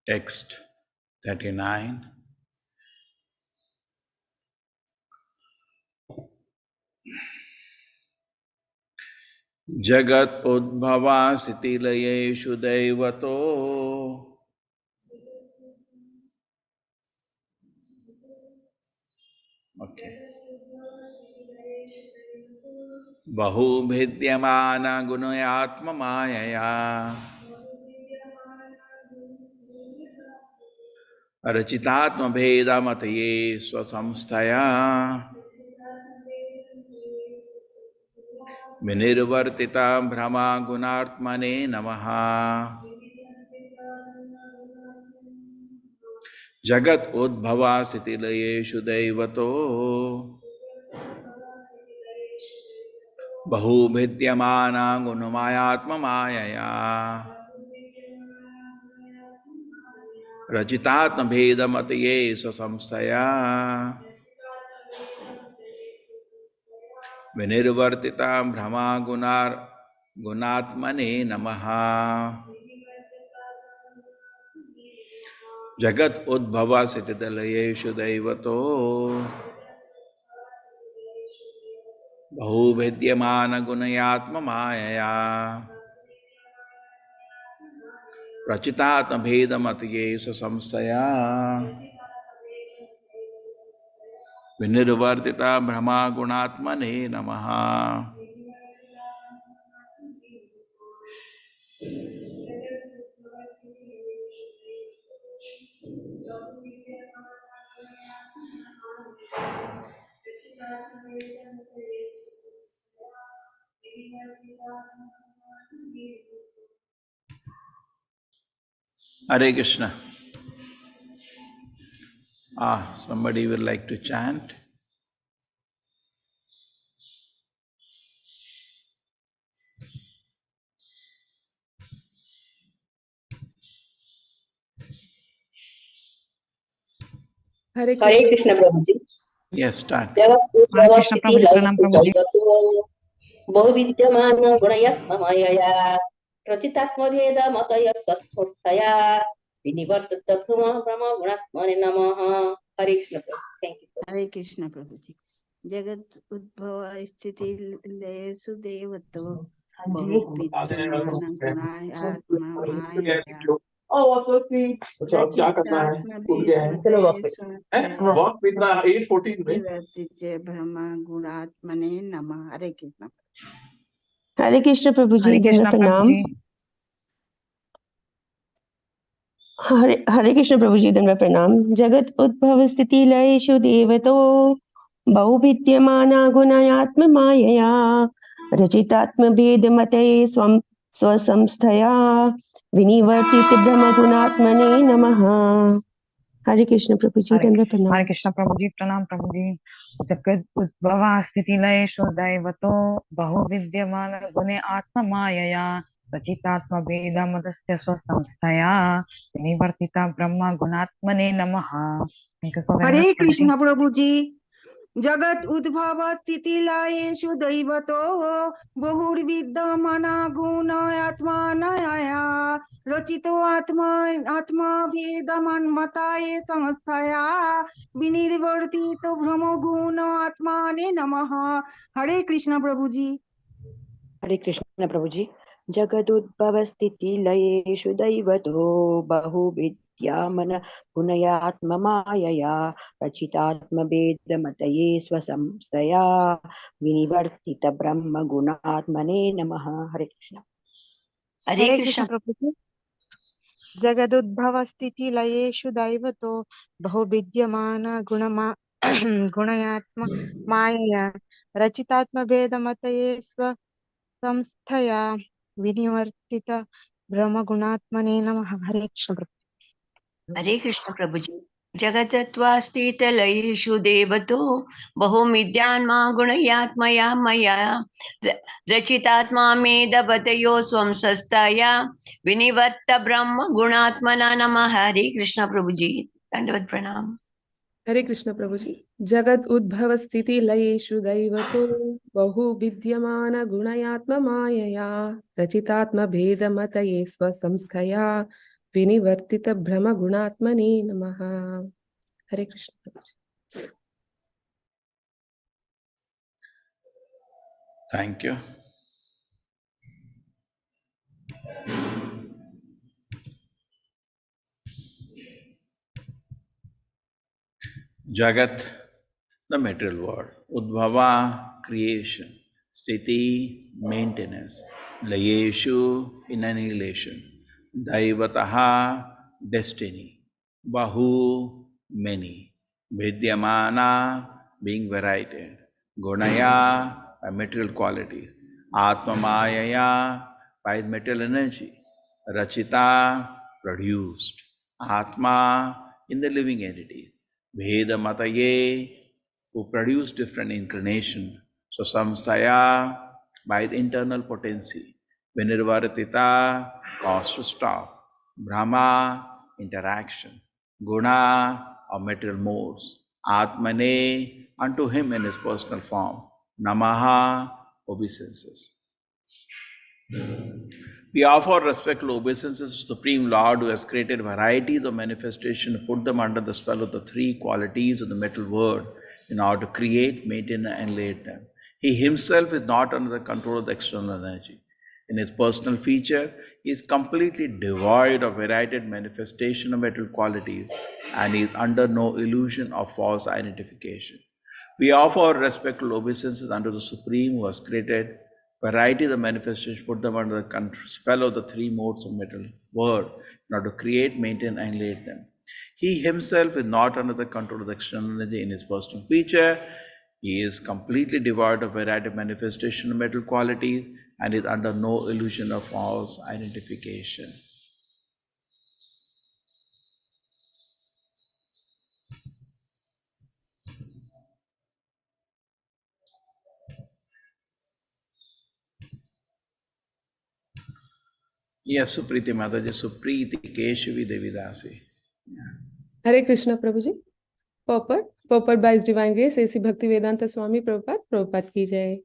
Text 39. Jagat udbhava sitilayeshu daivato Bahu bhidyamana gunayatma mayaya Rachitatma bheda mataye swasamstaya Vinirvartita brahma gunartmane namaha Jagat udbhava sitilayeshu daivato Bahu bhidyamana gunamayatma mayaya Rachitatma bheda mataye sasamstaya Vinirvartita brahma gunatmane namaha Jagat udbhava sitilayeshu daivato Bahu bhidyamana gunayatma mayaya Rachitatma bheda mataye sasamstaya Vinirvartita brahma gunatmane namaha Hare Krishna. Somebody would like to chant? Hare Krishna Prabhuji. Yes, start. Hare Krishna Prabhuji, Pranam Prabhuji. Bahvidyamana gunayatma mayaya Rachitatma bheda mataya swasthaya Vinivartita brahma gunatmane namaha. Hare Krishna Prabhuji. Thank you. Hare Krishna Prabhuji. Jagat udbhava sthiti laya sudevato bahu vidyamana gunaya atma maya Rachitatma vedamataye swastya brahma gunatmane namah. Hare Krishna. Hare Krishna Prabhuji, Dhanva Pranam. Hare Krishna Prabhuji, Dhanva Pranam. Jagat Udbhava Sthiti Layeshu Devato Bahubhidyamana Gunayatma Mayaya Rachitatma Bhedamataye Swasamsthaya Vinivartita Brahma Gunatmane Namaha. Hare Krishna Prabhuji, Dhanva Pranam. Hare Krishna Prabhuji, Pranam Prabhuji. Jagat Udbhava Sthiti Layeshu Daivato Bahu Vidyamana Gune Atma Mayaya Rachitatma Veda Madasya Swasamstaya Vinivartita Brahma Gunatmane Namaha. Hare Krishna Prabhuji. Jagat udbhava sthiti layeshu daivato bahurvidyamana guna atmanaya rachito atma vedaman mataye samastaya vinirvartito brahmo guna atmane namaha. Hare Krishna Prabhuji. Hare Krishna Prabhuji. Jagadudbhavastiti layeshu daivato bahuvidyamana gunayatma mayaya rachitatma vedamataye swasamstaya vinivartita brahma gunatmane namaha. Hare Krishna. Hare Krishna Prabhuji. Jagadudbhavastiti layeshu daivato bahuvidyamana gunayatma mayaya rachitatma vedamataye samsthaya vinivartita brahma gunatmane namaha. Hare Krishna Prabhuji. Hare Krishna Prabhuji. Jagatattvastitalayeshu devato bahumidyanma gunayatmaya maya rachitatma medabatayo swamsastaya vinivarta brahma gunatmana namaha. Hare Krishna Prabhuji. Dandavad pranam. Hare Krishna Prabhuji. Jagat udbhava sthiti layeshu daivato bahu vidyamana gunayatma mayaya rachitatma bheda mataye swasamskaya Vinivartita Brahma Gunatmani Namaha. Hare Krishna. Thank you. Jagat, the material world. Udbhava, creation. Sthiti, maintenance. Layeshu, in annihilation. Daivataha, destiny. Bahu, many. Vidyamana, being variety. Gunaya, by material quality. Atmamayaya, by material energy. Rachita, produced. Atma, in the living entity. Veda Mataye, who produce different inclination. So samstaya, by the internal potency. Vinirvartita, cause to stop. Brahma, interaction. Guna, or material modes. Atmane, unto him in his personal form. Namaha, obeisances. We offer respectful obeisances to Supreme Lord who has created varieties of manifestation to put them under the spell of the three qualities of the metal world in order to create, maintain, and elevate them. He himself is not under the control of the external energy. In his personal feature, he is completely devoid of variegated manifestation of metal qualities and is under no illusion of false identification. We offer our respectful obeisances unto the Supreme who has created variety of the manifestation, put them under the spell of the three modes of metal world in order to create, maintain, and elevate them. He himself is not under the control of the external energy in his personal feature. He is completely devoid of variety of manifestation of metal qualities and is under no illusion of false identification. Yes, Supriti Mataji, Supriti Keshavi Devidasi. Hare Krishna Prabhuji. Purport by His Divine Grace, A.C. Bhaktivedanta Swami Prabhupada, Prabhupada ki jai.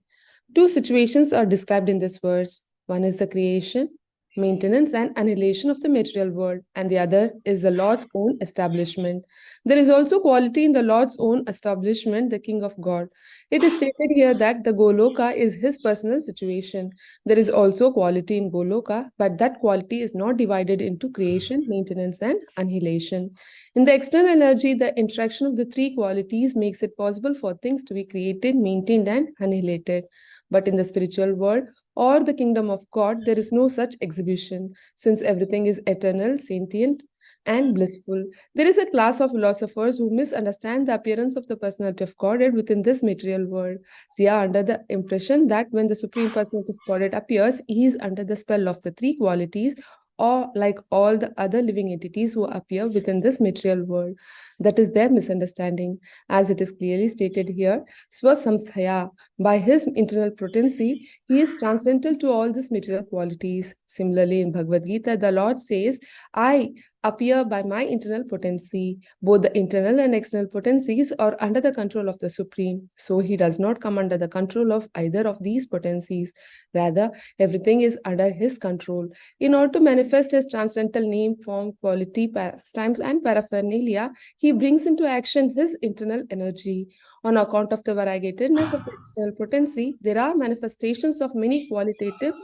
Two situations are described in this verse. One is the creation, maintenance, and annihilation of the material world, and the other is the Lord's own establishment. There is also quality in the Lord's own establishment, the King of God. It is stated here that the Goloka is his personal situation. There is also quality in Goloka, but that quality is not divided into creation, maintenance, and annihilation. In the external energy, the interaction of the three qualities makes it possible for things to be created, maintained, and annihilated. But in the spiritual world or the kingdom of God, there is no such exhibition, since everything is eternal, sentient, and blissful. There is a class of philosophers who misunderstand the appearance of the personality of Godhead within this material world. They are under the impression that when the Supreme Personality of Godhead appears, he is under the spell of the three qualities, or like all the other living entities who appear within this material world. That is their misunderstanding. As it is clearly stated here, Swasamsthaya, by his internal potency, he is transcendental to all these material qualities. Similarly, in Bhagavad Gita, the Lord says, I appear by my internal potency. Both the internal and external potencies are under the control of the Supreme. So he does not come under the control of either of these potencies. Rather, everything is under his control. In order to manifest his transcendental name, form, quality, pastimes, and paraphernalia, he brings into action his internal energy. On account of the variegatedness of the external potency, there are manifestations of many qualitative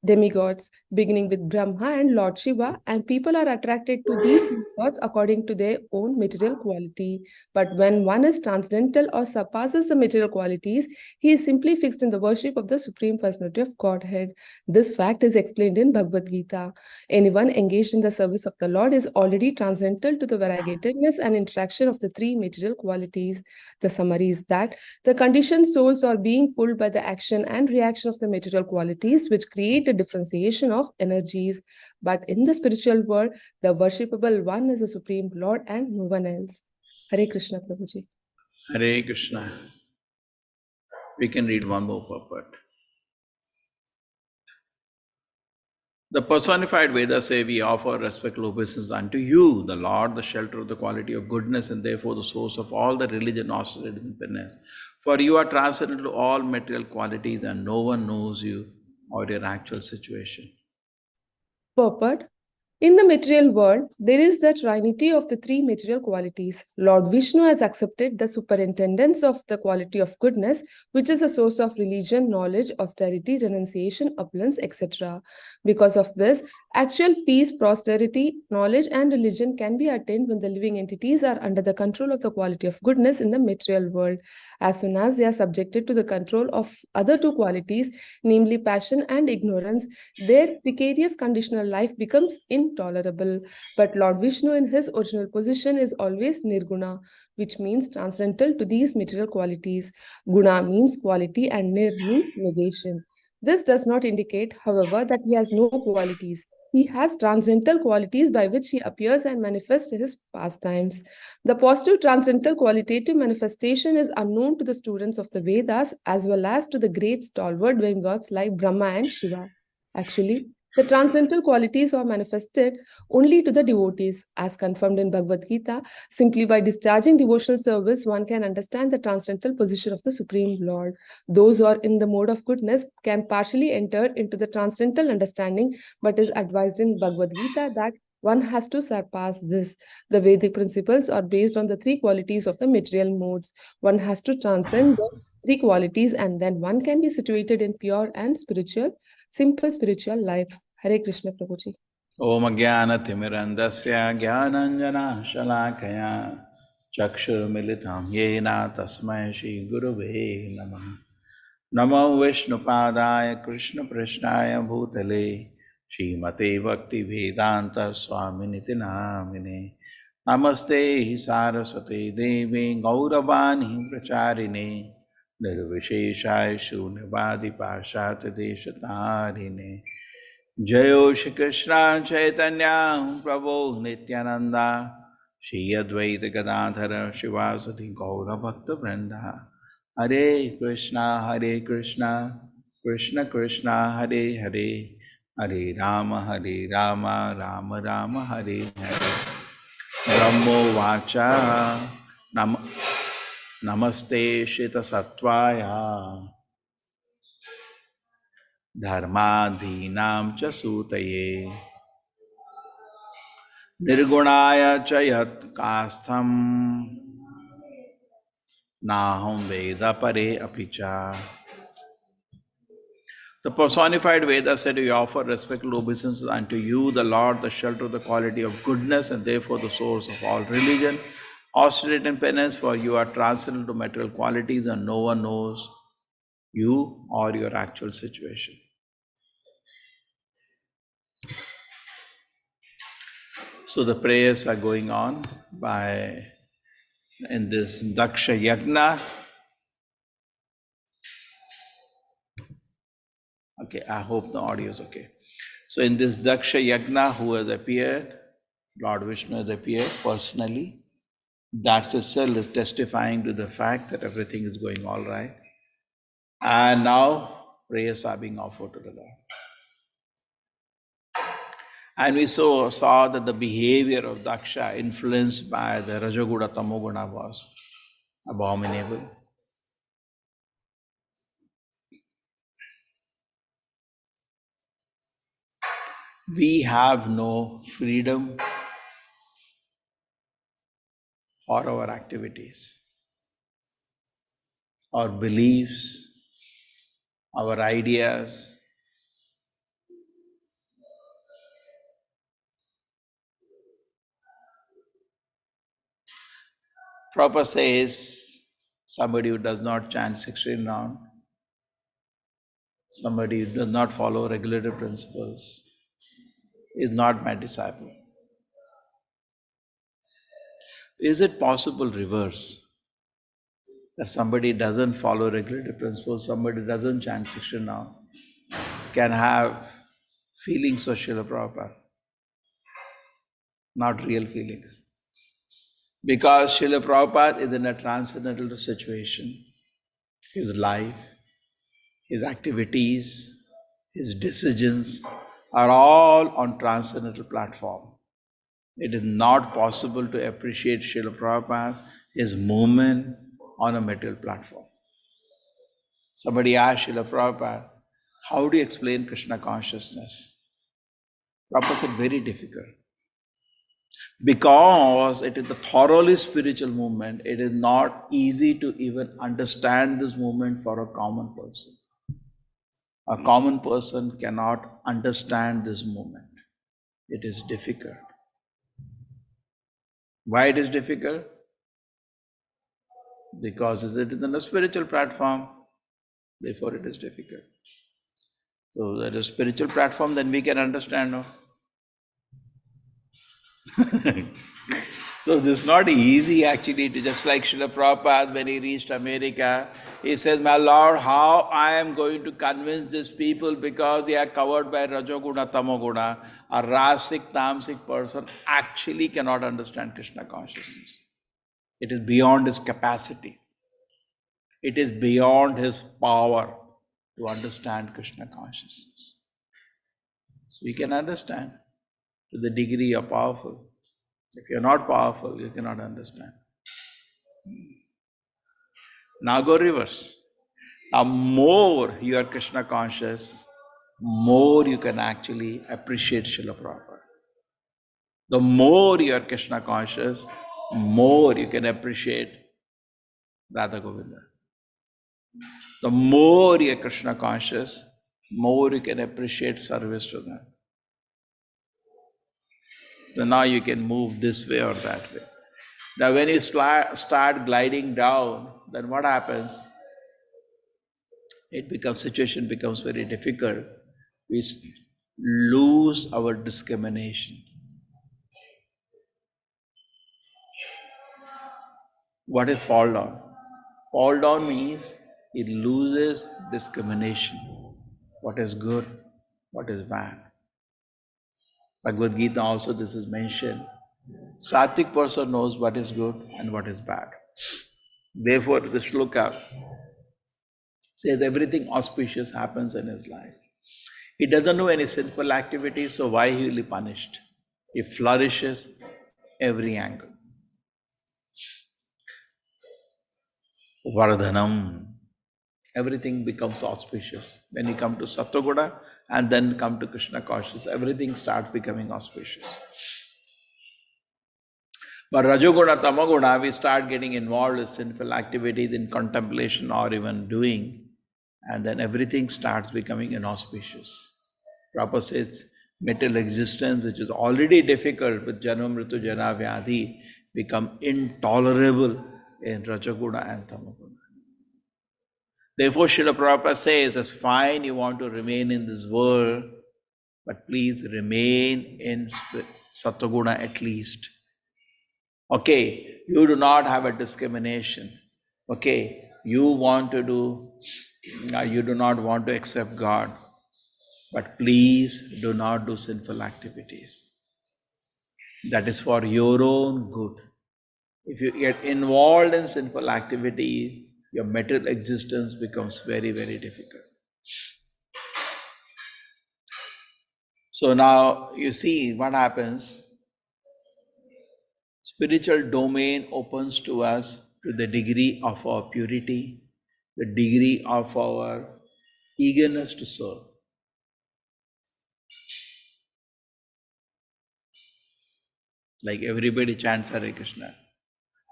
demigods, beginning with Brahma and Lord Shiva, and people are attracted to these demigods according to their own material quality. But when one is transcendental or surpasses the material qualities, he is simply fixed in the worship of the Supreme Personality of Godhead. This fact is explained in Bhagavad Gita. Anyone engaged in the service of the Lord is already transcendental to the variegatedness and interaction of the three material qualities. The summary is that the conditioned souls are being pulled by the action and reaction of the material qualities, which create a differentiation of energies. But in the spiritual world, the worshipable one is the Supreme Lord and no one else. Hare Krishna, Prabhuji. Hare Krishna. We can read one more purport. The personified Vedas say, we offer respectful obeisance unto you, the Lord, the shelter of the quality of goodness, and therefore the source of all the religion, austerity, and penance. For you are transcendental to all material qualities, and no one knows you or your actual situation. Purport. In the material world, there is the trinity of the three material qualities. Lord Vishnu has accepted the superintendence of the quality of goodness, which is a source of religion, knowledge, austerity, renunciation, opulence, etc. Because of this, actual peace, prosperity, knowledge, and religion can be attained when the living entities are under the control of the quality of goodness in the material world. As soon as they are subjected to the control of other two qualities, namely passion and ignorance, their precarious conditional life becomes intolerable. But Lord Vishnu in his original position is always nirguna, which means transcendental to these material qualities. Guna means quality and nir means negation. This does not indicate, however, that he has no qualities. He has transcendental qualities by which he appears and manifests his pastimes. The positive transcendental qualitative manifestation is unknown to the students of the Vedas as well as to the great stalwart demigods like Brahma and Shiva. Actually, the transcendental qualities are manifested only to the devotees, as confirmed in Bhagavad Gita. Simply by discharging devotional service, one can understand the transcendental position of the Supreme Lord. Those who are in the mode of goodness can partially enter into the transcendental understanding, but is advised in Bhagavad Gita that one has to surpass this. The Vedic principles are based on the three qualities of the material modes. One has to transcend the three qualities, and then one can be situated in pure and simple spiritual life. Hare Krishna, Prabhuji. Om Jnana-timirandasya Jnananjana-shalakaya Chakshurmilitam Yena Tasmai Shri Gurave Namah. Namo Vishnupadaya Krishna Prishnaya Bhutale Srimate Bhakti Vedanta Swaminiti Namine. Namaste Saraswate Devi Gauravani Pracharine Nirvisheshaya Shunyavadi Pashata Deshatarine. Jayo Shri Krishna Chaitanya Prabhu Nityananda Shri Advaita Gadadhara Shivasati Gaura Bhakta Vrinda. Hare Krishna, Krishna Krishna, Hare Hare, Hare Rama, Rama Rama, Hare Hare. Brahmo Vacha, Namaste Shita Sattvaya, Dharmadhinam Cha Sutaye, Nirgunaya Chayat Kastham, Naham Veda Pare Apicha. The personified Veda said, we offer respectful obeisances unto you, the Lord, the shelter of the quality of goodness, and therefore the source of all religion. Austerity and penance, for you are transcendental to material qualities, and no one knows you or your actual situation. So the prayers are going on in this Daksha Yagna. Okay, I hope the audio is okay. So in this Daksha Yagna, who has appeared, Lord Vishnu has appeared personally. That itself is testifying to the fact that everything is going all right. And now prayers are being offered to the Lord. And we saw that the behavior of Daksha, influenced by the Rajaguna Tamoguna, was abominable. We have no freedom for our activities, our beliefs, our ideas. Prabhupada says somebody who does not chant 16 rounds, somebody who does not follow regulative principles, is not my disciple. Is it possible reverse? That somebody doesn't follow regulative principles, somebody doesn't chant 16 rounds, can have feelings of Srila Prabhupada, not real feelings. Because Srila Prabhupada is in a transcendental situation. His life, his activities, his decisions are all on transcendental platform. It is not possible to appreciate Srila Prabhupada, his movement on a material platform. Somebody asked Srila Prabhupada, how do you explain Krishna consciousness? Prabhupada said very difficult. Because it is a thoroughly spiritual movement, it is not easy to even understand this movement for a common person. A common person cannot understand this movement. It is difficult. Why it is difficult? Because it is on a spiritual platform, therefore it is difficult. So that is spiritual platform, then we can understand. No? So this is not easy actually to, just like Srila Prabhupada when he reached America, he says, my Lord, how I am going to convince these people because they are covered by Rajoguna, Tamoguna. A Rasic, Tamasic person actually cannot understand Krishna consciousness. It is beyond his capacity. It is beyond his power to understand Krishna consciousness. So we can understand to the degree you're powerful. If you're not powerful, you cannot understand. Now go reverse. Now more you are Krishna conscious, more you can actually appreciate Srila Prabhupada. The more you are Krishna conscious, more you can appreciate Radha Govinda. The more you are Krishna conscious, more you can appreciate service to them. So now you can move this way or that way. Now when you start gliding down, then what happens? Situation becomes very difficult. We lose our discrimination. What is fall down? Fall down means it loses discrimination. What is good, what is bad. Bhagavad Gita also this is mentioned. Sattvic person knows what is good and what is bad. Therefore, the shloka says everything auspicious happens in his life. He doesn't know any sinful activity, so why he will be punished? He flourishes every angle. Vardhanam. Everything becomes auspicious. When you come to Sattva-guna and then come to Krishna consciousness, everything starts becoming auspicious. But Rajoguna, Tamoguna, we start getting involved with sinful activities in contemplation or even doing, and then everything starts becoming inauspicious. Prabhupada says, material existence, which is already difficult with Janma Mritu Jara Vyadhi, become intolerable in Rajoguna and Tamoguna. Therefore, Srila Prabhupada says, it's fine you want to remain in this world, but please remain in Sattva-guna at least. Okay, you do not have a discrimination. Okay, you do not want to accept God, but please do not do sinful activities. That is for your own good. If you get involved in sinful activities, your material existence becomes very, very difficult. So now you see what happens. Spiritual domain opens to us to the degree of our purity, the degree of our eagerness to serve. Like everybody chants Hare Krishna.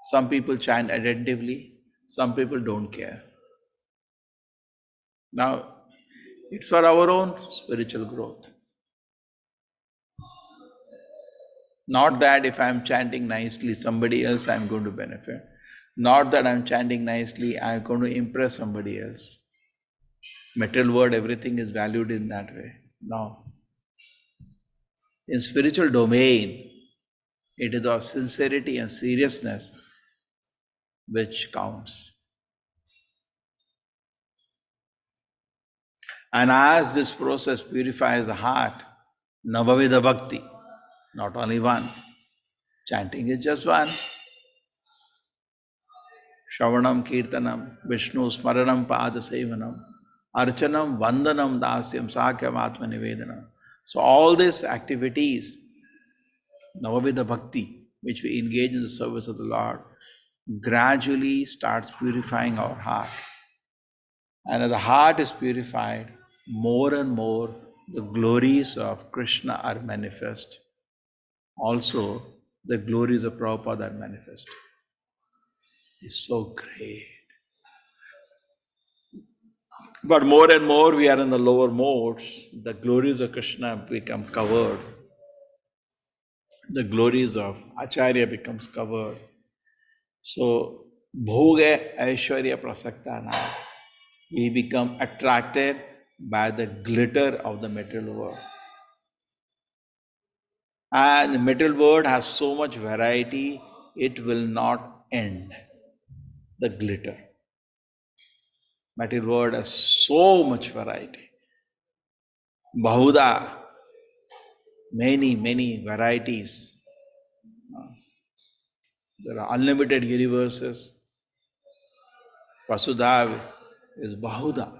Some people chant attentively, some people don't care. Now, it's for our own spiritual growth. Not that if I'm chanting nicely, somebody else I'm going to benefit. Not that I'm chanting nicely, I'm going to impress somebody else. Material world, everything is valued in that way. No. In spiritual domain, it is our sincerity and seriousness which counts. And as this process purifies the heart, Navavida Bhakti, not only one. Chanting is just one. Shravanam, Kirtanam, Vishnu, Smaranam, Pada Sevanam, Archanam, Vandanam, Dasyam, Sakyam, Atma Nivedanam. So all these activities, Navavida Bhakti, which we engage in the service of the Lord, gradually starts purifying our heart. And as the heart is purified, more and more the glories of Krishna are manifest. Also, the glories of Prabhupada are manifest. It's so great. But more and more we are in the lower modes, the glories of Krishna become covered. The glories of Acharya becomes covered. So, bhoga aishwarya prasakta now. We become attracted by the glitter of the material world. And the material world has so much variety, it will not end. The glitter. Material world has so much variety. Bahuda, many varieties. There are unlimited universes. Vasudha is Bahuda.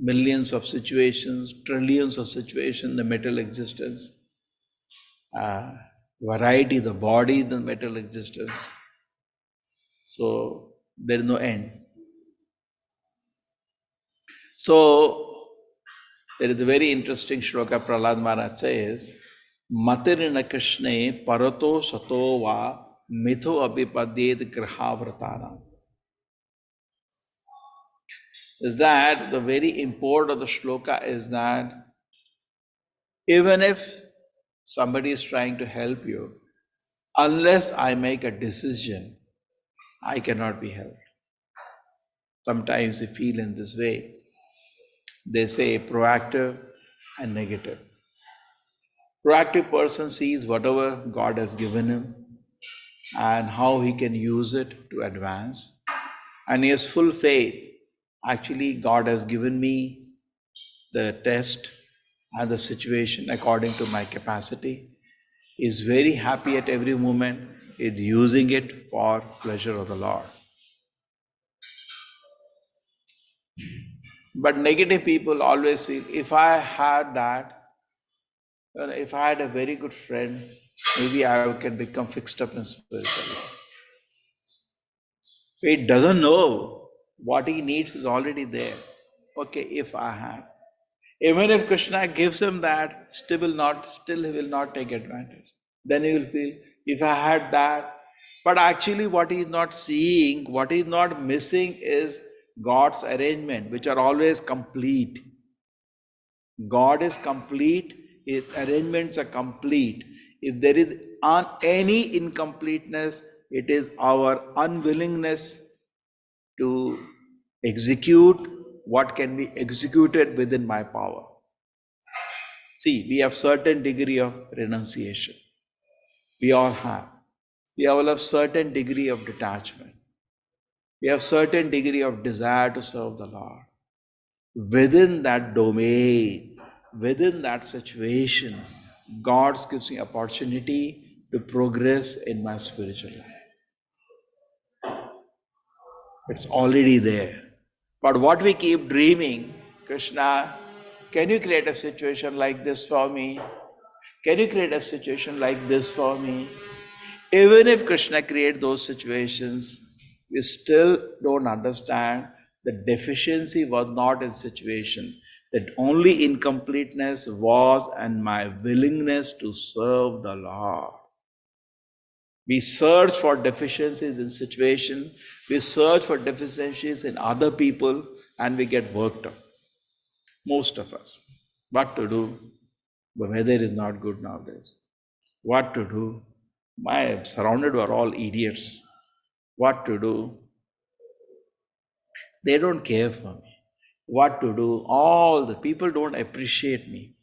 Millions of situations, trillions of situations, the material existence. Variety, the body, the material existence. So there is no end. So there is a very interesting shloka Prahlad Maharaj says, Matirina Krishne parato sato va mitho apipadyed grahavratana. Is that the very import of the shloka is that even if somebody is trying to help you, unless I make a decision, I cannot be helped. Sometimes we feel in this way. They say proactive and negative. Proactive person sees whatever God has given him and how he can use it to advance. And he has full faith. Actually, God has given me the test and the situation according to my capacity. He is very happy at every moment, is using it for pleasure of the Lord. But negative people always feel, if I had that, if I had a very good friend, maybe I can become fixed up in spiritual life. He doesn't know what he needs is already there. Okay, if I had. Even if Krishna gives him that, still he will not take advantage. Then he will feel, if I had that. But actually what he is not seeing, what he is not missing is God's arrangement, which are always complete. God is complete, his arrangements are complete. If there is any incompleteness, it is our unwillingness to execute what can be executed within my power. See, we have certain degree of renunciation. We all have. We all have certain degree of detachment. We have certain degree of desire to serve the Lord. Within that domain, within that situation, God gives me opportunity to progress in my spiritual life. It's already there. But what we keep dreaming, Krishna, can you create a situation like this for me? Can you create a situation like this for me? Even if Krishna creates those situations, we still don't understand the deficiency was not in situation, that only incompleteness was in my willingness to serve the Lord. We search for deficiencies in situation, we search for deficiencies in other people, and we get worked up. Most of us. What to do? The weather is not good nowadays. What to do? My surrounded were all idiots. What to do? They don't care for me. What to do? All the people don't appreciate me.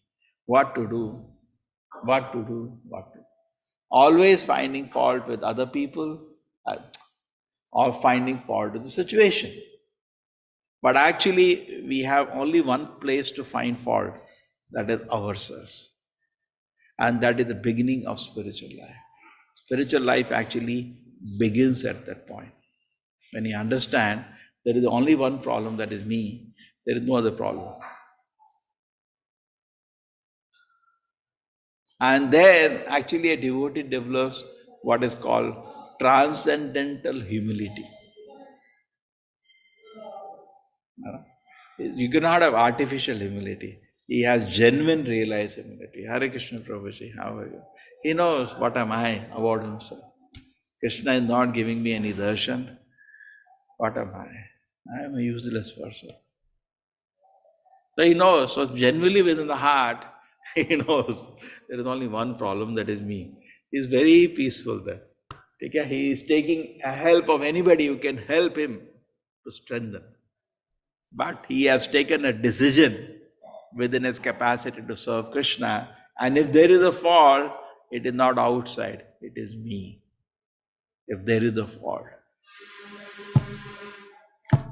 What to do? What to do? What to do? Always finding fault with other people or finding fault with the situation. But actually, we have only one place to find fault, that is ourselves. And that is the beginning of spiritual life. Spiritual life actually begins at that point. When you understand there is only one problem, that is me, there is no other problem. And then actually a devotee develops what is called transcendental humility. You cannot have artificial humility. He has genuine realized humility. Hare Krishna Prabhuji, how are you? He knows what am I about himself. Krishna is not giving me any darshan. What am I? I am a useless person. So he knows, so genuinely within the heart, he knows there is only one problem, that is me. He is very peaceful there. Okay? He is taking a help of anybody who can help him to strengthen. But he has taken a decision within his capacity to serve Krishna. And if there is a fault, it is not outside, it is me. If there is a fault.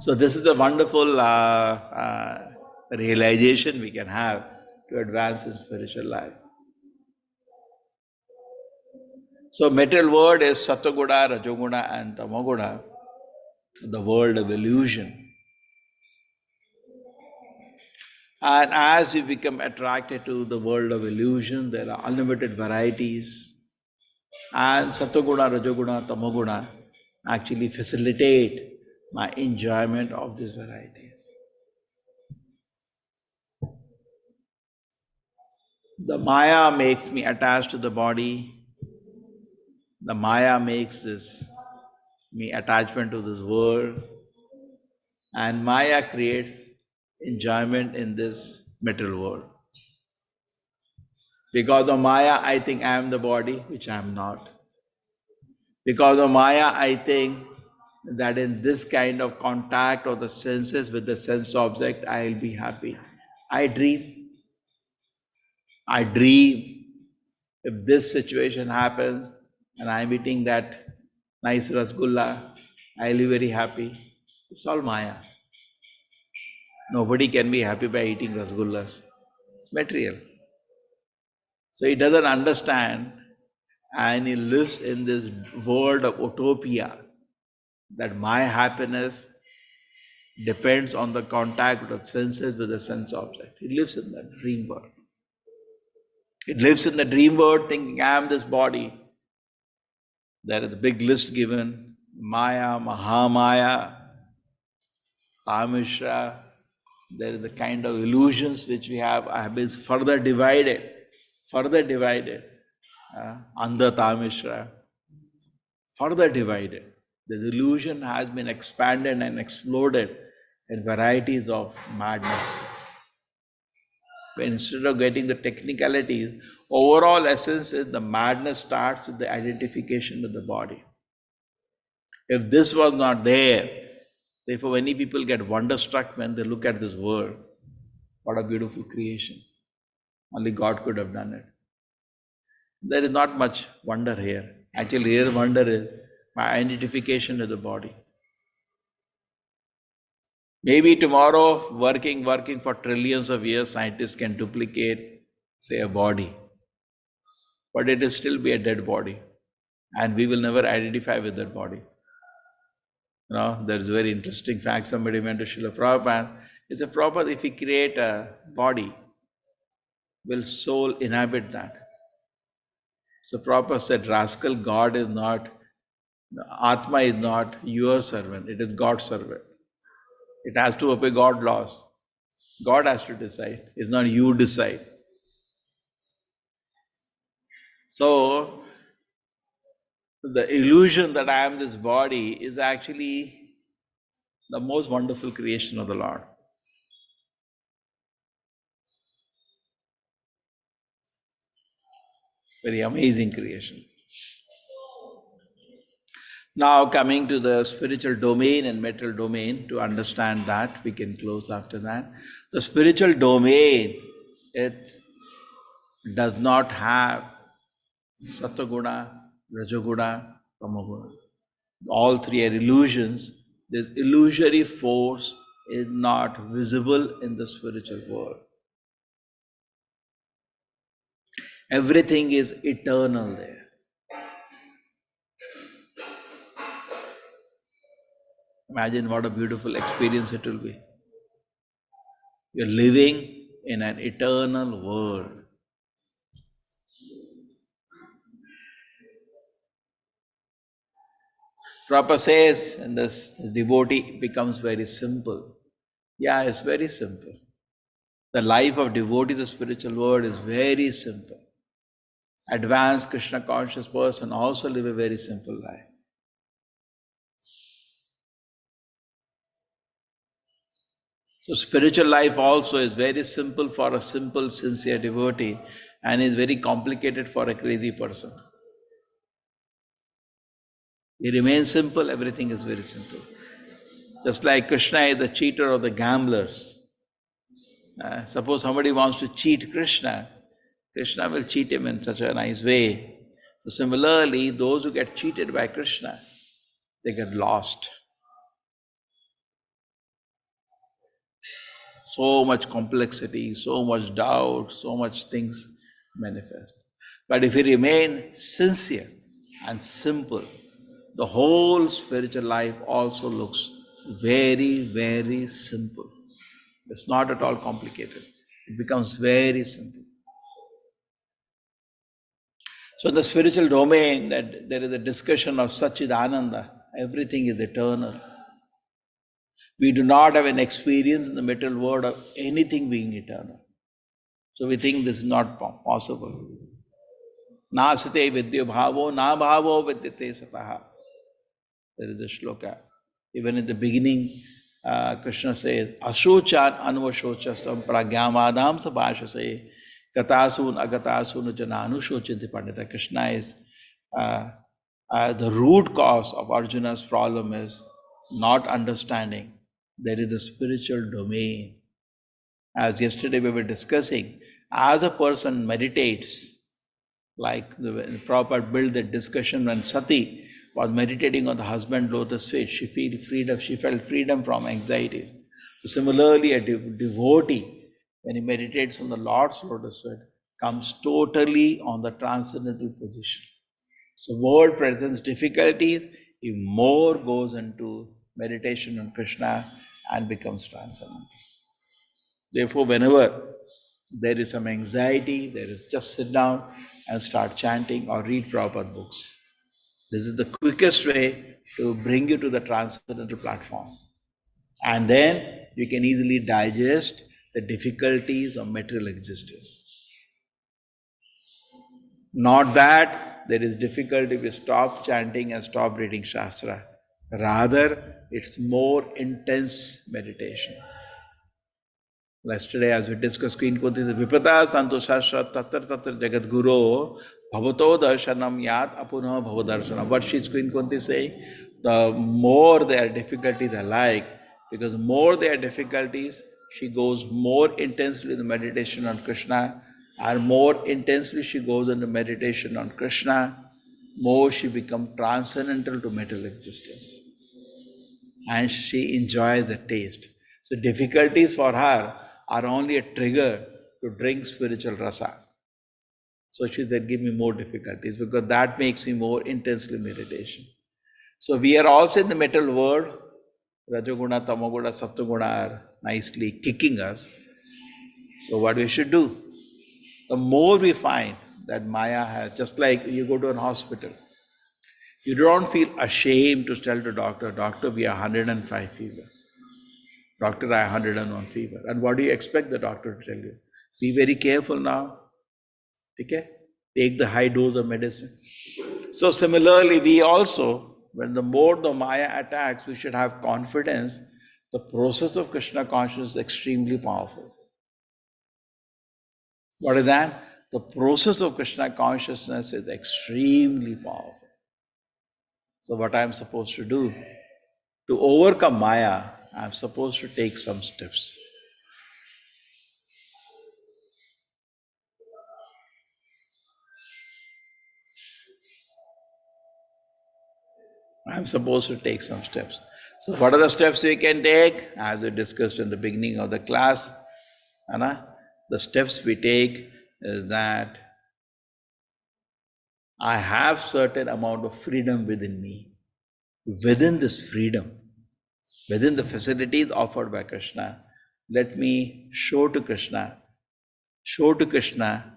So this is a wonderful realization we can have to advance in spiritual life. So material world is Satoguna, Rajoguna and Tamoguna, the world of illusion. And as we become attracted to the world of illusion, there are unlimited varieties. And Satoguna, Rajoguna, Tamoguna actually facilitate my enjoyment of these varieties. The Maya makes me attached to the body. The Maya makes me attachment to this world. And Maya creates enjoyment in this material world. Because of Maya, I think I am the body, which I am not. Because of Maya, I think that in this kind of contact of the senses with the sense object, I will be happy. I dream. I dream. If this situation happens and I am eating that nice rasgulla, I will be very happy. It's all Maya. Nobody can be happy by eating rasgullas. It's material. So he doesn't understand, and he lives in this world of utopia, that my happiness depends on the contact of senses with the sense object. He lives in that dream world. He lives in the dream world thinking, I am this body. There is a big list given: Maya, Mahamaya, Tamishra. There is the kind of illusions which we have been further divided. Andha Tamishra, further divided. The illusion has been expanded and exploded in varieties of madness. But instead of getting the technicalities, overall essence is the madness starts with the identification with the body. If this was not there, therefore many people get wonderstruck when they look at this world. What a beautiful creation. Only God could have done it. There is not much wonder here. Actually, real wonder is my identification with the body. Maybe tomorrow, working for trillions of years, scientists can duplicate, say, a body. But it will still be a dead body. And we will never identify with that body. You know, there's a very interesting fact. Somebody went to Srila Prabhupada. He said, Prabhupada, if we create a body, will soul inhabit that? So Prabhupada said, rascal, God is not, Atma is not your servant, it is God's servant. It has to obey God's laws. God has to decide. It's not you decide. So, the illusion that I am this body is actually the most wonderful creation of the Lord. Very amazing creation. Now coming to the spiritual domain and material domain, to understand that, we can close after that. The spiritual domain, it does not have Satoguna, Rajoguna, Tamoguna. All three are illusions. This illusory force is not visible in the spiritual world. Everything is eternal there. Imagine what a beautiful experience it will be. You're living in an eternal world. Prabhupada says, and this devotee becomes very simple. Yeah, it's very simple. The life of devotees of spiritual world is very simple. Advanced Krishna conscious person also live a very simple life. So spiritual life also is very simple for a simple, sincere devotee and is very complicated for a crazy person. He remains simple, everything is very simple. Just like Krishna is the cheater of the gamblers. Suppose somebody wants to cheat Krishna, Krishna will cheat him in such a nice way. So similarly, those who get cheated by Krishna, they get lost. So much complexity, so much doubt, so much things manifest. But if we remain sincere and simple, the whole spiritual life also looks very, very simple. It's not at all complicated. It becomes very simple. So in the spiritual domain, that there is a discussion of Satchidananda. Everything is eternal. We do not have an experience in the material world of anything being eternal. So we think this is not possible. Nasate vidya bhavo, na bhavo vidyate sataha. There is a shloka. Even in the beginning, Krishna says, Ashochan anvashochastam pragyamadam sabhashase gatasun agatasun jananushochiti pandita. Krishna is the root cause of Arjuna's problem is not understanding. There is a spiritual domain. As yesterday we were discussing, as a person meditates, like the Prabhupada built the discussion when Sati was meditating on the husband lotus feet, she felt freedom from anxieties. So similarly, a devotee, when he meditates on the Lord's lotus feet, comes totally on the transcendental position. So world presents difficulties, he more goes into meditation on Krishna and becomes transcendental. Therefore, whenever there is some anxiety, there is just sit down and start chanting or read Prabhupada books. This is the quickest way to bring you to the transcendental platform. And then you can easily digest the difficulties of material existence. Not that there is difficulty if you stop chanting and stop reading Shastra. Rather, it's more intense meditation. Yesterday, as we discussed, Queen Kunti said, Viprata Santo Shastra Tatar Tatar Jagat Guru Bhavato Darshanam Yat Apunah Bhavadarshana. What she's Queen Kunti saying? The more their difficulties are like, because more their difficulties, she goes more intensely in the meditation on Krishna, and more intensely she goes into meditation on Krishna, more she becomes transcendental to material existence. And she enjoys the taste. So difficulties for her are only a trigger to drink spiritual rasa. So she said, give me more difficulties because that makes me more intensely meditation. So we are also in the material world. Rajoguna, Tamoguna, Sattoguna are nicely kicking us. So what we should do? The more we find that Maya has, just like you go to an hospital, you don't feel ashamed to tell the doctor, doctor, we are 105 fever. Doctor, I have 101 fever. And what do you expect the doctor to tell you? Be very careful now. Okay? Take the high dose of medicine. So similarly, we also, when the more the Maya attacks, we should have confidence. The process of Krishna consciousness is extremely powerful. What is that? The process of Krishna consciousness is extremely powerful. So what I am supposed to do? To overcome Maya, I am supposed to take some steps. I'm supposed to take some steps. So what are the steps we can take? As we discussed in the beginning of the class, Anna, the steps we take is that I have certain amount of freedom within me. Within this freedom, within the facilities offered by Krishna, let me show to Krishna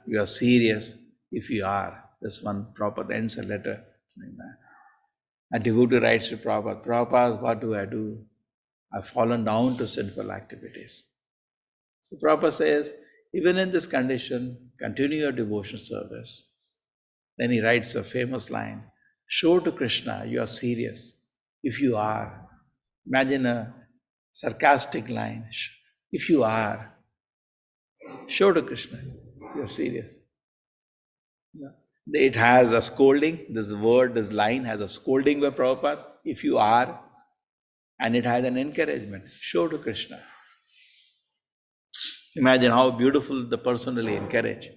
you are serious if you are. This one Prabhupada ends a letter like that. A devotee writes to Prabhupada, Prabhupada, what do I do? I've fallen down to sinful activities. So Prabhupada says, even in this condition, continue your devotion service. Then he writes a famous line, show to Krishna you are serious. If you are, imagine a sarcastic line, if you are, show to Krishna you are serious. It has a scolding, this word, this line has a scolding by Prabhupada, if you are, and it has an encouragement, show to Krishna. Imagine how beautiful the person will encourage.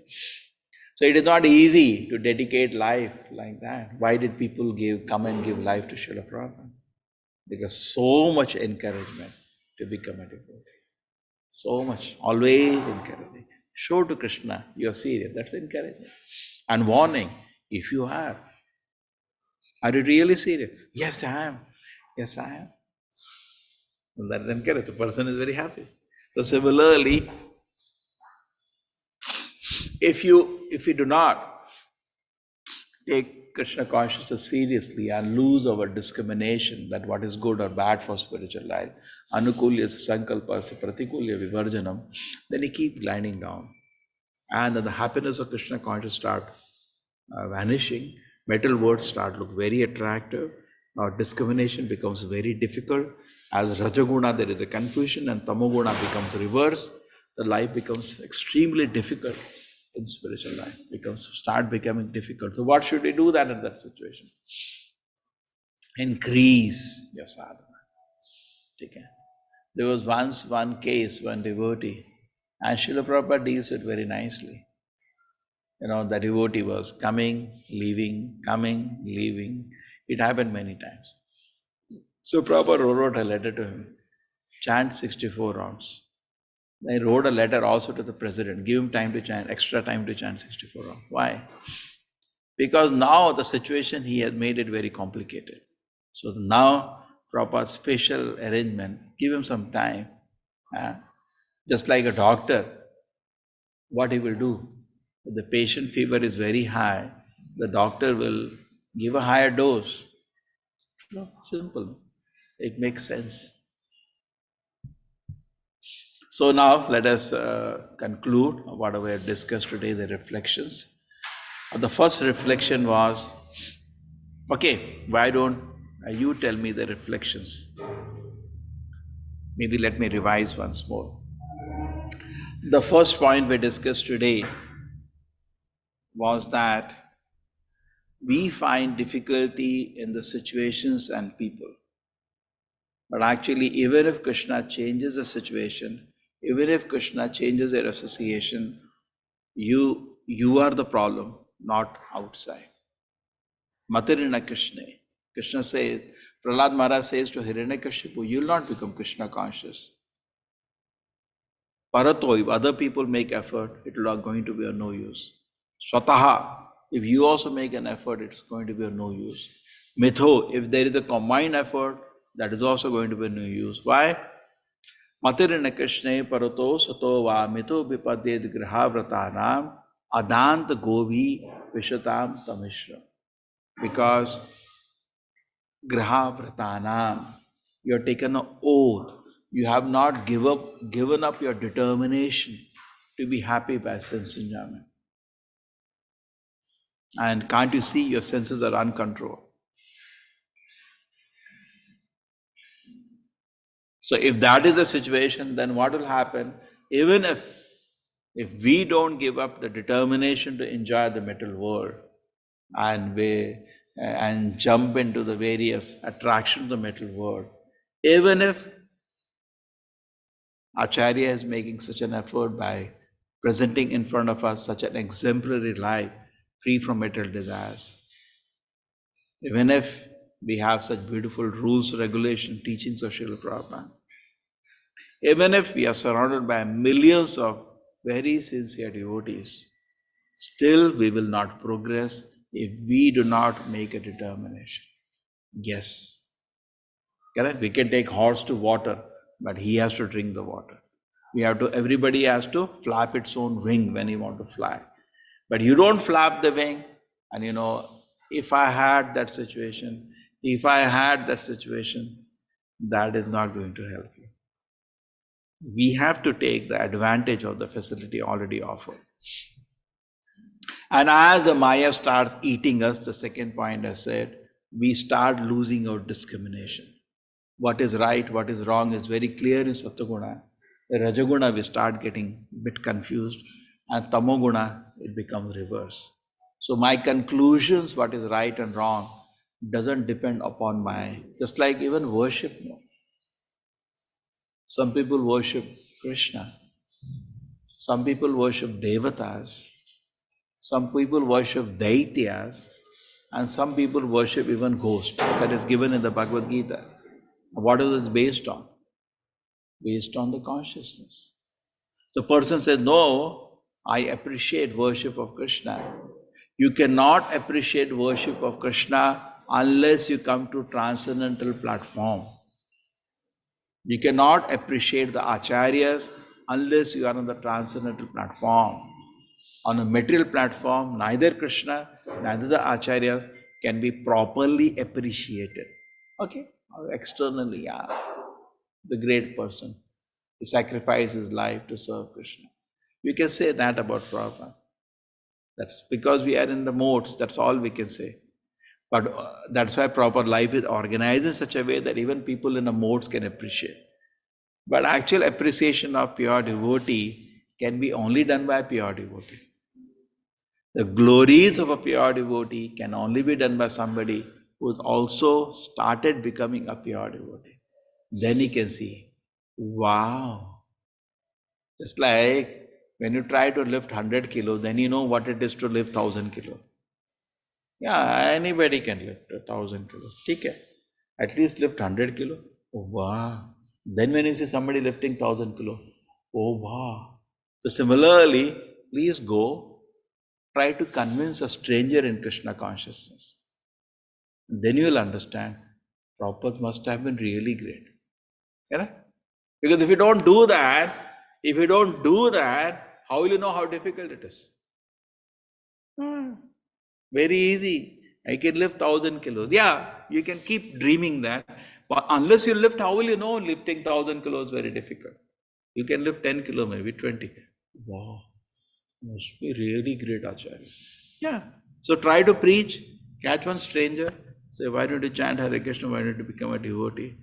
So it is not easy to dedicate life like that. Why did people come and give life to Srila Prabhupada? Because so much encouragement to become a devotee. So much, always encouraging. Show to Krishna, you are serious, that's encouraging. And warning, if you are you really serious? Yes, I am. Yes, I am. And that is encouraging. The person is very happy. So similarly, if you do not take Krishna consciousness seriously and lose our discrimination that what is good or bad for spiritual life, anukulya sankalpa pratikulya vivarjanam, then you keep gliding down. And then the happiness of Krishna consciousness start vanishing. Metal words start look very attractive. Our discrimination becomes very difficult. As Rajaguna, there is a confusion, and Tamoguna becomes reverse. The life becomes extremely difficult in spiritual life. Start becoming difficult. So what should we do then in that situation? Increase your sadhana. Okay. There was once one case, one devotee, and Srila Prabhupada deals it very nicely. The devotee was coming, leaving, coming, leaving. It happened many times. So Prabhupada wrote a letter to him, chant 64 rounds. Then he wrote a letter also to the president, give him time to chant, extra time to chant 64 rounds. Why? Because now the situation, he has made it very complicated. So now Prabhupada's special arrangement, give him some time. Just like a doctor, what he will do? If the patient fever is very high, the doctor will give a higher dose. Simple. It makes sense. So now let us conclude what we have discussed today, the reflections. The first reflection was, okay, why don't you tell me the reflections? Maybe let me revise once more. The first point we discussed today was that we find difficulty in the situations and people. But actually, even if Krishna changes the situation, even if Krishna changes their association, you are the problem, not outside. Matirina Krishna. Krishna says, Prahlad Maharaj says to Hiranyakashipu, you will not become Krishna conscious. Parato, if other people make effort, it will not going to be of no use. Swataha, if you also make an effort, it's going to be of no use. Mitho, if there is a combined effort, that is also going to be of no use. Why? Matirina Krishna parato sato va mitho vipaded grahavratanam adant govi vishatam tamishra. Because grahavratanam, you have taken an oath. You have not given up your determination to be happy by sense enjoyment. And can't you see your senses are uncontrolled? So if that is the situation, then what will happen? Even if we don't give up the determination to enjoy the material world and jump into the various attractions of the material world, even if Acharya is making such an effort by presenting in front of us such an exemplary life free from material desires, even if we have such beautiful rules, regulation, teachings of Srila Prabhupada, even if we are surrounded by millions of very sincere devotees, still we will not progress if we do not make a determination. Yes. Correct? We can take horse to water, but he has to drink the water. Everybody has to flap its own wing when you want to fly. But you don't flap the wing and if I had that situation, that is not going to help you. We have to take the advantage of the facility already offered. And as the Maya starts eating us, the second point I said, we start losing our discrimination. What is right, what is wrong is very clear in Sattva-guna. The Rajaguna, we start getting a bit confused, and Tamoguna, it becomes reverse. So my conclusions, what is right and wrong, doesn't depend upon my, just like even worship. No. Some people worship Krishna. Some people worship Devatas. Some people worship Daityas. And some people worship even ghosts. That is given in the Bhagavad Gita. What is this based on? Based on the consciousness. The person says, no, I appreciate worship of Krishna. You cannot appreciate worship of Krishna unless you come to transcendental platform. You cannot appreciate the acharyas unless you are on the transcendental platform. On a material platform, neither Krishna, neither the acharyas can be properly appreciated. Okay? Externally, yeah, the great person who sacrificed his life to serve Krishna. You can say that about Prabhupada. That's because we are in the modes, that's all we can say. But that's why proper life is organized in such a way that even people in the modes can appreciate. But actual appreciation of pure devotee can be only done by a pure devotee. The glories of a pure devotee can only be done by somebody who has also started becoming a pure devotee. Then he can see, wow. Just like when you try to lift 100 kilos, then you know what it is to lift 1000 kilos. Yeah, anybody can lift 1000 kilos. Okay. At least lift 100 kilos. Oh, wow. Then when you see somebody lifting 1000 kilos, oh, wow. So similarly, please go, try to convince a stranger in Krishna consciousness. Then you will understand, Prabhupada must have been really great. You know? Because if you don't do that, how will you know how difficult it is? Very easy. I can lift 1000 kilos. Yeah, you can keep dreaming that. But unless you lift, how will you know lifting 1000 kilos is very difficult? You can lift 10 kilos, maybe 20. Wow, must be really great Acharya. Yeah. So try to preach, catch one stranger, say, why don't you chant Hare Krishna, why don't you become a devotee?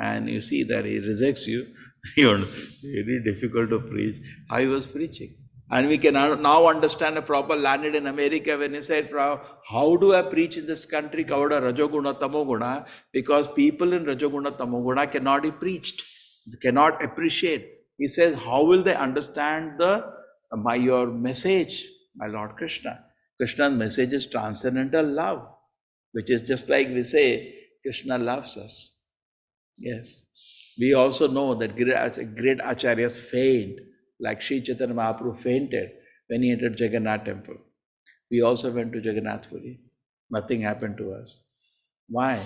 And you see that he rejects you. You're very difficult to preach. How he was preaching. And we can now understand a proper landed in America when he said, how do I preach in this country covered a Rajoguna, Tamoguna? Because people in Rajoguna, Tamoguna cannot be preached. They cannot appreciate. He says, how will they understand your message, my Lord Krishna? Krishna's message is transcendental love, which is just like we say, Krishna loves us. Yes. We also know that great acharyas faint, like Sri Chaitanya Mahaprabhu fainted when he entered Jagannath temple. We also went to Jagannath Puri. Nothing happened to us. Why?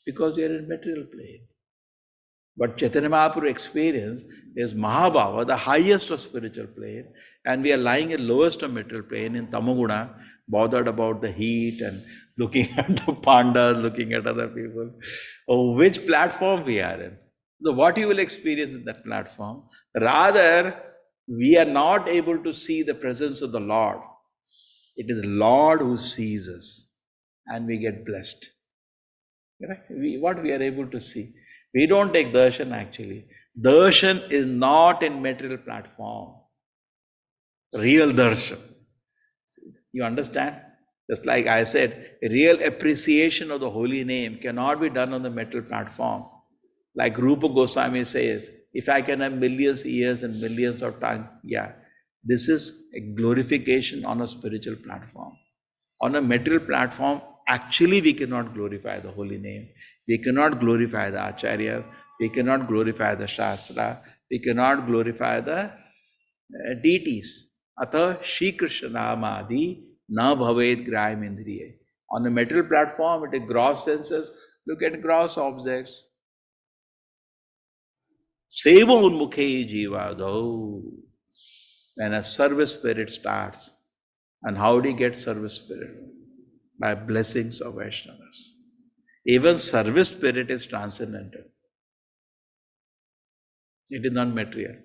Because we are in material plane. But Chaitanya Mahaprabhu experience is Mahabhava, the highest of spiritual plane, and we are lying in lowest of material plane in Tamoguna, bothered about the heat and looking at the pandas, looking at other people. Oh, which platform we are in? So what you will experience in that platform? Rather, we are not able to see the presence of the Lord. It is the Lord who sees us, and we get blessed. What we are able to see. We don't take darshan actually. Darshan is not in material platform. Real darshan. You understand? Just like I said, real appreciation of the holy name cannot be done on the material platform. Like Rupa Goswami says, if I can have millions of ears and millions of tongues, yeah, this is a glorification on a spiritual platform. On a material platform, actually we cannot glorify the holy name. We cannot glorify the acharyas. We cannot glorify the shastra. We cannot glorify the deities. Atha Shri Krishna Namadi na bhaved graham indriye. On the material platform, it is gross senses. Look at gross objects. Seva unmukhe jivado. When a service spirit starts, and how do you get service spirit? By blessings of Vaishnavas. Even service spirit is transcendental. It is not material.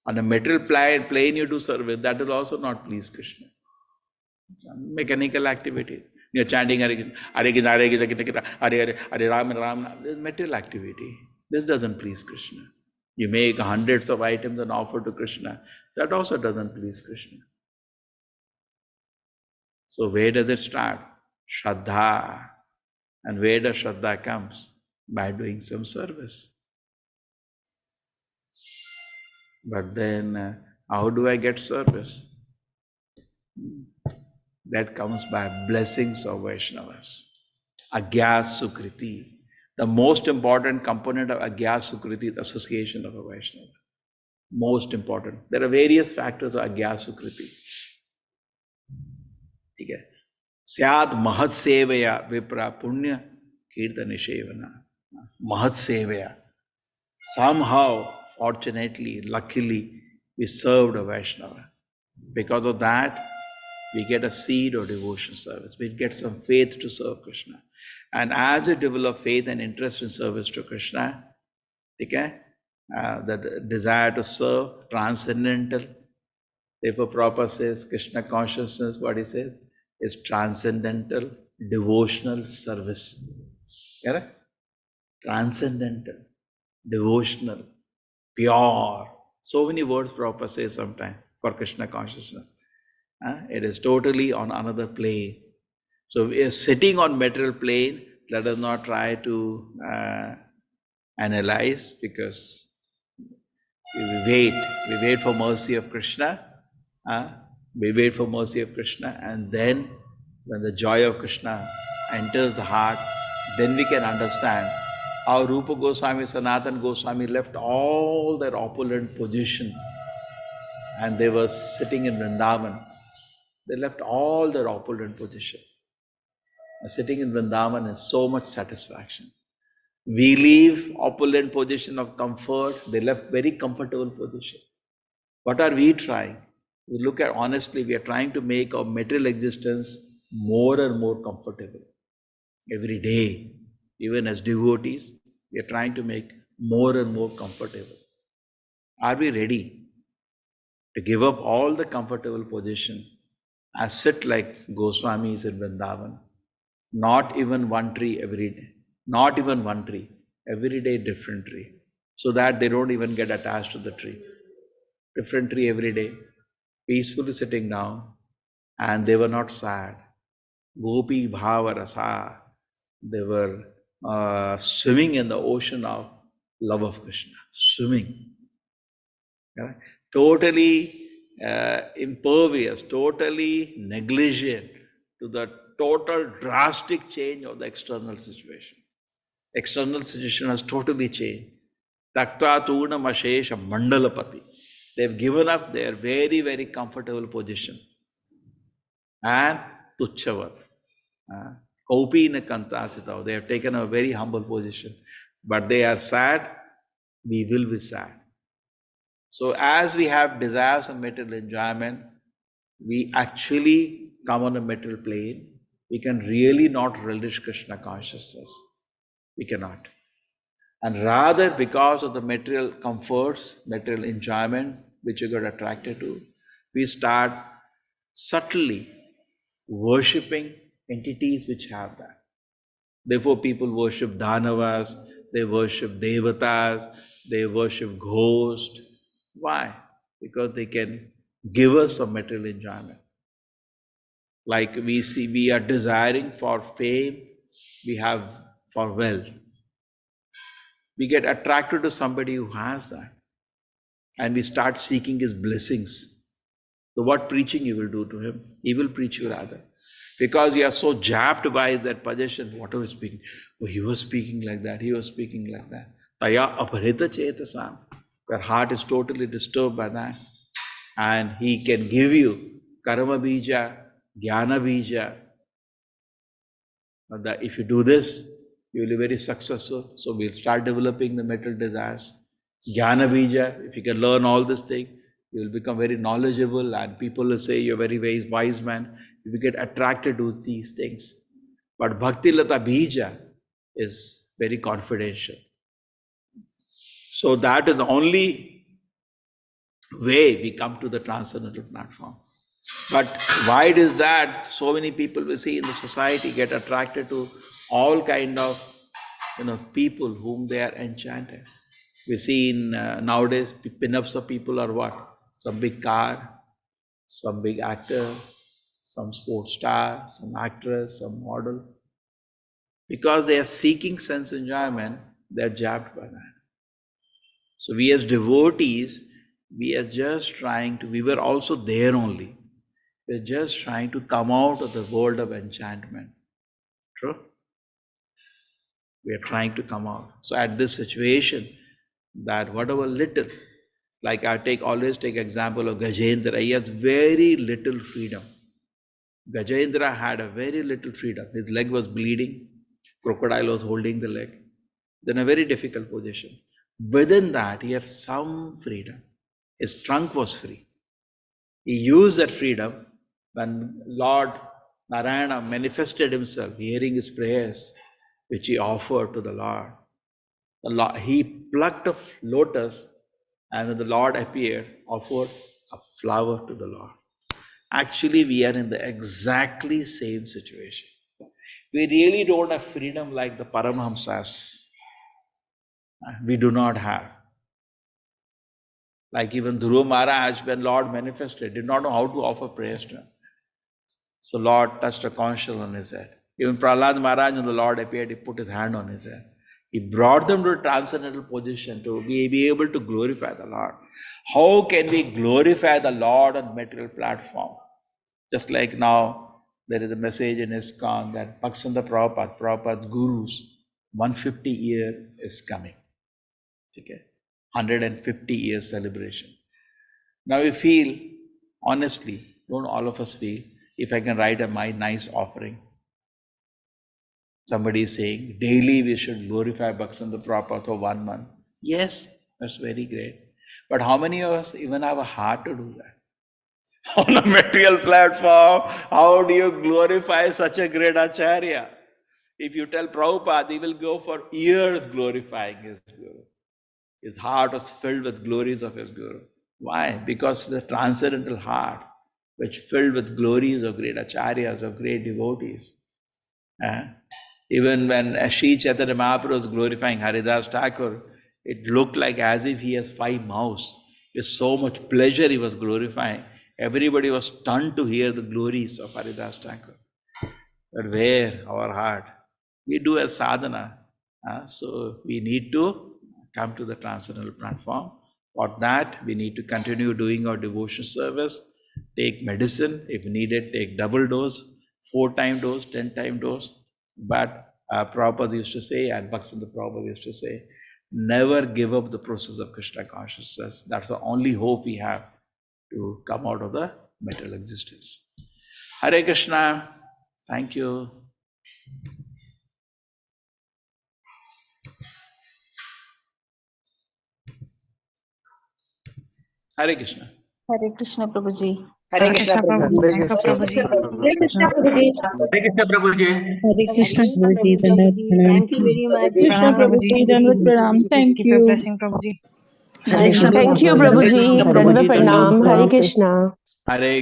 On a material plane you do service, that will also not please Krishna. Mechanical activity. You're chanting Hare Krishna, Hare Krishna, Hare Krishna, Hare Ram, Ram. This is material activity. This doesn't please Krishna. You make hundreds of items and offer to Krishna. That also doesn't please Krishna. So where does it start? Shraddha. And where does Shraddha comes? By doing some service. But then, how do I get service? That comes by blessings of Vaishnavas. Agya Sukriti. The most important component of Agya Sukriti is association of a Vaishnava. Most important. There are various factors of Agya Sukriti. Okay. Syad Mahat Sevaya Vipra Punya Kirtani Shevana. Mahat Sevaya. Somehow, fortunately, luckily, we served a Vaishnava. Because of that, we get a seed of devotion service. We get some faith to serve Krishna. And as we develop faith and interest in service to Krishna, okay, the desire to serve, transcendental. Therefore, Prabhupada says Krishna consciousness, what he says, is transcendental, devotional service. Correct? Transcendental, devotional, pure. So many words Prabhupada says sometimes for Krishna consciousness. It is totally on another plane. So we are sitting on material plane. Let us not try to analyze, because we wait for mercy of Krishna. We wait for mercy of Krishna, and then when the joy of Krishna enters the heart, then we can understand how Rupa Goswami, Sanatana Goswami left all their opulent position, and they were sitting in Vrindavan. They left all their opulent position. Sitting in Vrindavan is so much satisfaction. We leave opulent position of comfort. They left very comfortable position. What are we trying? We look at honestly, we are trying to make our material existence more and more comfortable. Every day, even as devotees, we are trying to make more and more comfortable. Are we ready to give up all the comfortable position and sit like Goswamis in Vrindavan? Not even one tree every day. Not even one tree. Every day different tree. So that they don't even get attached to the tree. Different tree every day. Peacefully sitting down. And they were not sad. Gopi Bhava Rasa. They were swimming in the ocean of love of Krishna. Swimming. Yeah? Totally impervious, totally negligent to the total drastic change of the external situation. External situation has totally changed. Takta Tuna Mashesha Mandalapati. They've given up their very, very comfortable position. And Tuchavat. Kopi na Kantasita. They have taken a very humble position. But they are sad, we will be sad. So as we have desires of material enjoyment, we actually come on a material plane. We can really not relish Krishna consciousness. We cannot. And rather, because of the material comforts, material enjoyment, which we got attracted to, we start subtly worshipping entities which have that. Therefore, people worship Dhanavas, they worship Devatas, they worship ghosts. Why? Because they can give us some material enjoyment. Like we see, we are desiring for fame, we have for wealth. We get attracted to somebody who has that. And we start seeking his blessings. So what preaching you will do to him? He will preach you rather. Because you are so jabbed by that position, what was speaking? Oh, he was speaking like that, he was speaking like that. Taya aparita chetasam. Your heart is totally disturbed by that. And he can give you karma bija, jnana bija. That if you do this, you will be very successful. So we'll start developing the material desires. Jnana bija, if you can learn all this thing, you will become very knowledgeable and people will say you're a very wise man. If you get attracted to these things. But Bhakti Lata bija is very confidential. So that is the only way we come to the transcendental platform. But why is that? So many people we see in the society get attracted to all kind of people whom they are enchanted. We see in nowadays pin-ups of people are what? Some big car, some big actor, some sports star, some actress, some model. Because they are seeking sense enjoyment, they are jabbed by that. So we as devotees, we are just trying to, we were also there only. We're just trying to come out of the world of enchantment. True? We are trying to come out. So at this situation, that whatever little, like I always take example of Gajendra, he has very little freedom. Gajendra had a very little freedom. His leg was bleeding, crocodile was holding the leg. Then a very difficult position. Within that, he had some freedom. His trunk was free. He used that freedom when Lord Narayana manifested himself, hearing his prayers, which he offered to the Lord. He plucked a lotus, and when the Lord appeared, offered a flower to the Lord. Actually, we are in the exactly same situation. We really don't have freedom like the Paramahamsas. We do not have. Like even Dhruva Maharaj, when Lord manifested, did not know how to offer prayers to him. So Lord touched a conch shell on his head. Even Prahlad Maharaj, when the Lord appeared, he put his hand on his head. He brought them to a transcendental position to be able to glorify the Lord. How can we glorify the Lord on material platform? Just like now, there is a message in ISKCON that Bhaktivinoda Prabhupada Guru's 150 year is coming. Okay? 150 years celebration. Now we feel, honestly, don't all of us feel, if I can write my nice offering. Somebody is saying, daily we should glorify Bhaktivinoda Prabhupada for 1 month. Yes, that's very great. But how many of us even have a heart to do that? On a material platform, how do you glorify such a great Acharya? If you tell Prabhupada, he will go for years glorifying his Guru. His heart was filled with glories of his Guru. Why? Because the transcendental heart, which filled with glories of great Acharyas, of great devotees. Even when Sri Chaitanya Mahaprabhu was glorifying Haridas Thakur, it looked like as if he has 5 mouths. With so much pleasure he was glorifying. Everybody was stunned to hear the glories of Haridas Thakur. But where our heart? We do a sadhana. So we need to come to the transcendental platform. For that, we need to continue doing our devotion service, take medicine, if needed, take double dose, 4-time dose, 10-time dose. But Prabhupada used to say, and Bhaktivinoda Prabhupada used to say, never give up the process of Krishna consciousness. That's the only hope we have to come out of the material existence. Hare Krishna. Thank you. Hare Krishna. Hare Krishna Prabhuji. Hare Krishna Prabhuji. Thank you, Prabhuji. Hare Krishna Prabhuji. Hare Krishna Prabhuji. Hare Krishna Prabhuji. Thank you very much. Krishna Prabhuji, Dandavat Pranam. Thank Keep your you. blessing, Prabhuji. Hare Krishna Thank you, Prabhuji. Prabhuji. Dandavat Pranam. Hare Krishna. Hare